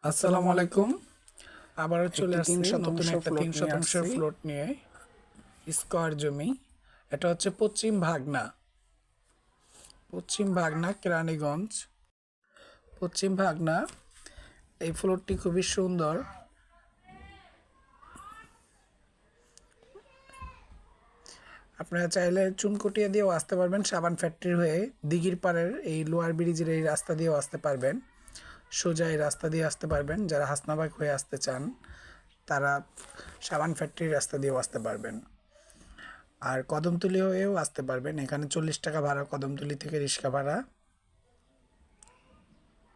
আসসালামু আলাইকুম। আবারও চলে একটি আসছি নতুন একটা 3 তিন শতাংশ শতাংশের প্লট ফ্লোট নিয়ে। স্কয়ার জমি, এটা হচ্ছে পশ্চিম ভাগনা, কেরানীগঞ্জ। পশ্চিম ভাগনা, এই ফ্লোটটি খুবই সুন্দর। আপনারা চাইলে চুনকুটিয়া দিয়েও আসতে পারবেন, সাবান ফ্যাক্টরি হয়ে দিঘির পাড়ের এই লোয়ার ব্রিজের এই রাস্তা দিয়েও আসতে পারবেন, সোজা এই রাস্তা দিয়ে আসতে পারবেন। যারা হাসনাবাগ হয়ে আসতে চান তারা সাবান ফ্যাক্টরির রাস্তা দিয়েও আসতে পারবেন। আর কদমতলি হয়েও আসতে পারবেন, এখানে 40 টাকা ভাড়া, কদমতলি থেকে রিক্সা ভাড়া।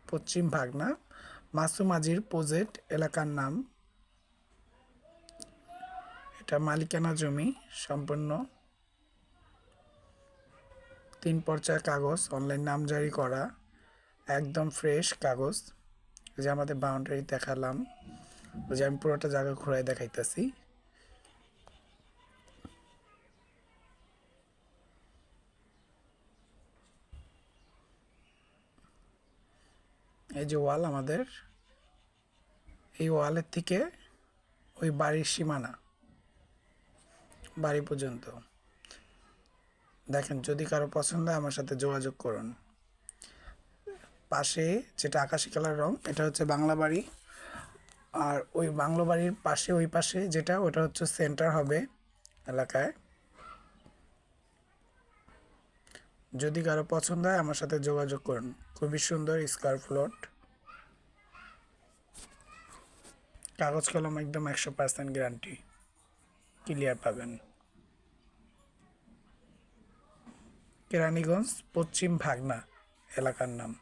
পশ্চিম ভাগনা, মাসুম আজির প্রজেক্ট এলাকার নাম। এটা মালিকানা জমি, সম্পূর্ণ 3 পর্চার কাগজ, অনলাইন নামজারি করা, একদম ফ্রেশ কাগজ। এই যে আমাদের বাউন্ডারি দেখালাম, ওই যে আমি পুরোটা জায়গা ঘুরাই দেখাইতেছি। এই যে ওয়াল আমাদের, এই ওয়ালের থেকে ওই বাড়ির সীমানা, বাড়ি পর্যন্ত। দেখেন, যদি কারো পছন্দ হয় আমার সাথে যোগাযোগ করুন। পাশে যেটা আকাশি কালার রং, এটা হচ্ছে বাংলা বাড়ি। আর ওই বাংলো বাড়ির পাশে, ওই পাশে যেটা, ওটা হচ্ছে সেন্টার হবে এলাকায়। যদি কারো পছন্দ হয় আমার সাথে যোগাযোগ করুন। খুবই সুন্দর স্কয়ার ফ্লোট, কাগজ কলম একদম 100% গ্যারান্টি, ক্লিয়ার পাবেন। কেরানীগঞ্জ, পশ্চিম ভাগনা এলাকার নাম।